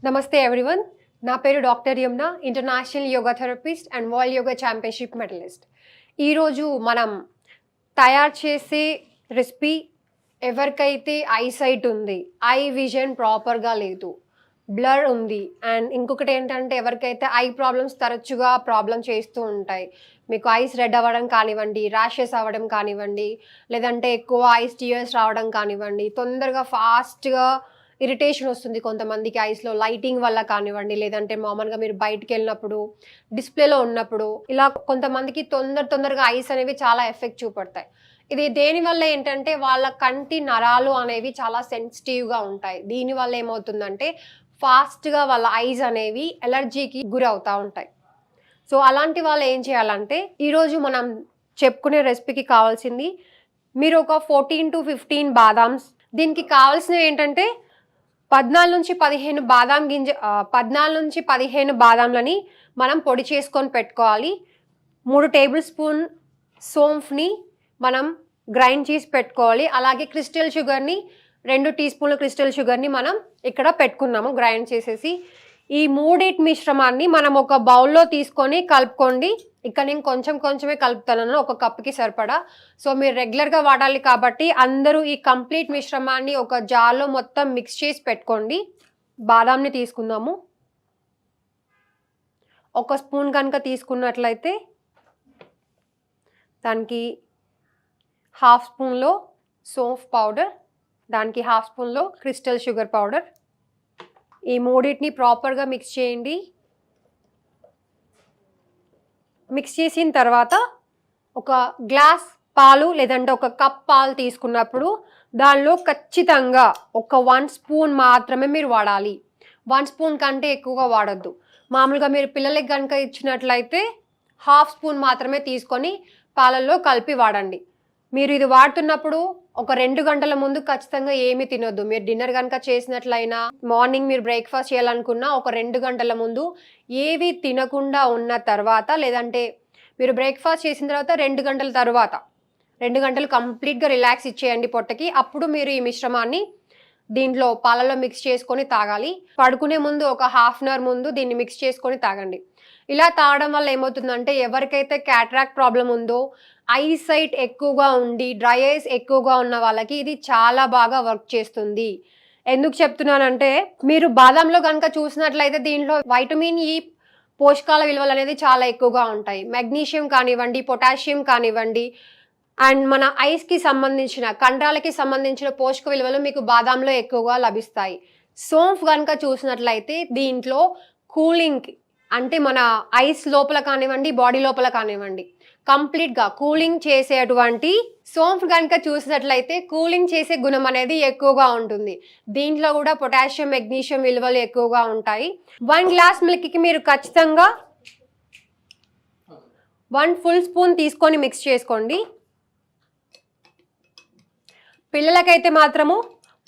నమస్తే ఎవ్రీవన్. నా పేరు doctor Yamuna, international yoga therapist and world yoga championship medallist. ఈరోజు మనం తయారు చేసే రెసిపీ ఎవరికైతే ఐసైట్ ఉంది, ఐ విజన్ ప్రాపర్గా లేదు, బ్లర్ ఉంది, అండ్ ఇంకొకటి ఏంటంటే ఎవరికైతే ఐ ప్రాబ్లమ్స్ తరచుగా ప్రాబ్లం చేస్తూ ఉంటాయి, మీకు ఐస్ రెడ్ అవ్వడం కానివ్వండి, ర్యాషెస్ అవ్వడం కానివ్వండి, లేదంటే ఎక్కువ ఐస్ టీయర్స్ రావడం కానివ్వండి, తొందరగా ఫాస్ట్గా ఇరిటేషన్ వస్తుంది కొంతమందికి ఐస్లో లైటింగ్ వల్ల కానివ్వండి, లేదంటే మామూలుగా మీరు బయటికి వెళ్ళినప్పుడు డిస్ప్లేలో ఉన్నప్పుడు ఇలా కొంతమందికి తొందరగా ఐస్ అనేవి చాలా ఎఫెక్ట్ చూపడతాయి. ఇది దేనివల్ల ఏంటంటే వాళ్ళ కంటి నరాలు అనేవి చాలా సెన్సిటివ్గా ఉంటాయి. దీనివల్ల ఏమవుతుందంటే ఫాస్ట్గా వాళ్ళ ఐస్ అనేవి ఎలర్జీకి గురి అవుతూ ఉంటాయి. సో అలాంటి వాళ్ళు ఏం చేయాలంటే ఈరోజు మనం చెప్పుకునే రెసిపీకి కావాల్సింది మీరు ఒక 14 to 15 బాదామ్స్. దీనికి కావాల్సినవి ఏంటంటే 14 నుంచి 15 బాదాంలని మనం పొడి చేసుకొని పెట్టుకోవాలి. 3 టేబుల్ స్పూన్ సోంఫ్ని మనం గ్రైండ్ చేసి పెట్టుకోవాలి. అలాగే క్రిస్టల్ షుగర్ని 2 టీ స్పూన్ల క్రిస్టల్ షుగర్ని మనం ఇక్కడ పెట్టుకున్నాము గ్రైండ్ చేసేసి. ఈ మూడింటి మిశ్రమాన్ని మనం ఒక బౌల్లో తీసుకొని కలుపుకోండి. ఇక్కడ నేను కొంచెమే కలుపుతాను, ఒక కప్పుకి సరిపడా. సో మీరు రెగ్యులర్గా వాడాలి కాబట్టి అందరూ ఈ కంప్లీట్ మిశ్రమాన్ని ఒక జార్లో మొత్తం మిక్స్ చేసి పెట్టుకోండి. బాదాంని తీసుకుందాము. 1 స్పూన్ కనుక తీసుకున్నట్లయితే దానికి 1/2 స్పూన్లో సోంఫ్ పౌడర్, దానికి 1/2 స్పూన్లో క్రిస్టల్ షుగర్ పౌడర్. ఈ మూడింటిని ప్రాపర్గా మిక్స్ చేయండి. మిక్స్ చేసిన తర్వాత ఒక గ్లాస్ పాలు లేదంటే ఒక కప్ పాలు తీసుకున్నప్పుడు దానిలో ఖచ్చితంగా ఒక 1 స్పూన్ మాత్రమే మీరు వాడాలి. 1 స్పూన్ కంటే ఎక్కువగా వాడద్దు. మామూలుగా మీరు పిల్లలకి కనుక ఇచ్చినట్లయితే 1/2 స్పూన్ మాత్రమే తీసుకొని పాలల్లో కలిపి వాడండి. మీరు ఇది వాడుతున్నప్పుడు ఒక 2 గంటల ముందు ఖచ్చితంగా ఏమీ తినొద్దు. మీరు డిన్నర్ కనుక చేసినట్లయినా, మార్నింగ్ మీరు బ్రేక్ఫాస్ట్ చేయాలనుకున్నా ఒక 2 గంటల ముందు ఏవి తినకుండా ఉన్న తర్వాత, లేదంటే మీరు బ్రేక్ఫాస్ట్ చేసిన తర్వాత 2 గంటల తర్వాత 2 గంటలు కంప్లీట్గా రిలాక్స్ ఇచ్చేయండి పొట్టకి. అప్పుడు మీరు ఈ మిశ్రమాన్ని దీంట్లో పాలలో మిక్స్ చేసుకొని తాగాలి. పడుకునే ముందు ఒక 1/2 అవర్ ముందు దీన్ని మిక్స్ చేసుకొని తాగండి. ఇలా తాగడం వల్ల ఏమవుతుందంటే ఎవరికైతే క్యాటరాక్ట్ ప్రాబ్లం ఉందో, ఐసైట్ ఎక్కువగా ఉండి డ్రై ఐస్ ఎక్కువగా ఉన్న వాళ్ళకి ఇది చాలా బాగా వర్క్ చేస్తుంది. ఎందుకు చెప్తున్నానంటే మీరు బాదంలో కనుక చూసినట్లయితే దీంట్లో వైటమిన్ ఈ పోషకాల విలువలు అనేది చాలా ఎక్కువగా ఉంటాయి. మెగ్నీషియం కానివ్వండి, పొటాషియం కానివ్వండి, అండ్ మన ఐస్కి సంబంధించిన కండరాలకి సంబంధించిన పోషక విలువలు మీకు బాదాంలో ఎక్కువగా లభిస్తాయి. సోంఫ్ కనుక చూసినట్లయితే దీంట్లో కూలింగ్, అంటే మన ఐస్ లోపల కానివ్వండి, బాడీ లోపల కానివ్వండి కంప్లీట్గా కూలింగ్ చేసేటువంటి సోంఫ్ కనుక చూసినట్లయితే కూలింగ్ చేసే గుణం అనేది ఎక్కువగా ఉంటుంది. దీంట్లో కూడా పొటాషియం, మెగ్నీషియం విలువలు ఎక్కువగా ఉంటాయి. 1 గ్లాస్ మిల్క్కి మీరు ఖచ్చితంగా 1 ఫుల్ స్పూన్ తీసుకొని మిక్స్ చేసుకోండి. పిల్లలకైతే మాత్రము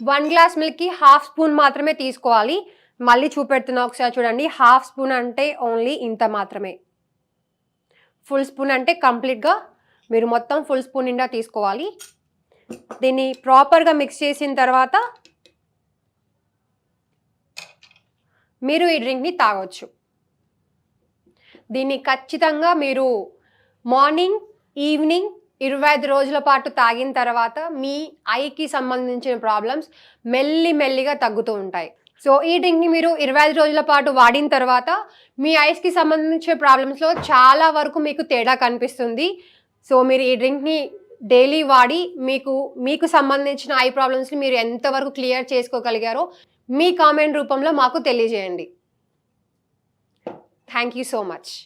1 గ్లాస్ మిల్క్కి 1/2 స్పూన్ మాత్రమే తీసుకోవాలి. మళ్ళీ చూపెడుతున్నా, ఒకసారి చూడండి. 1/2 స్పూన్ అంటే ఓన్లీ ఇంత మాత్రమే. ఫుల్ స్పూన్ అంటే కంప్లీట్గా మీరు మొత్తం ఫుల్ స్పూన్ నిండా తీసుకోవాలి. దీన్ని ప్రాపర్గా మిక్స్ చేసిన తర్వాత మీరు ఈ డ్రింక్ని తాగొచ్చు. దీన్ని ఖచ్చితంగా మీరు మార్నింగ్, ఈవినింగ్ 25 రోజుల పాటు తాగిన తర్వాత మీ ఐకి సంబంధించిన ప్రాబ్లమ్స్ మెల్లిగా తగ్గుతూ ఉంటాయి. సో ఈ డ్రింక్ని మీరు 25 రోజుల పాటు వాడిన తర్వాత మీ ఐస్కి సంబంధించిన ప్రాబ్లమ్స్లో చాలా వరకు మీకు తేడా కనిపిస్తుంది. సో మీరు ఈ డ్రింక్ని డైలీ వాడి మీకు సంబంధించిన ఐ ప్రాబ్లమ్స్ని మీరు ఎంతవరకు క్లియర్ చేసుకోగలిగారో మీ కామెంట్ రూపంలో మాకు తెలియజేయండి. Thank you so much.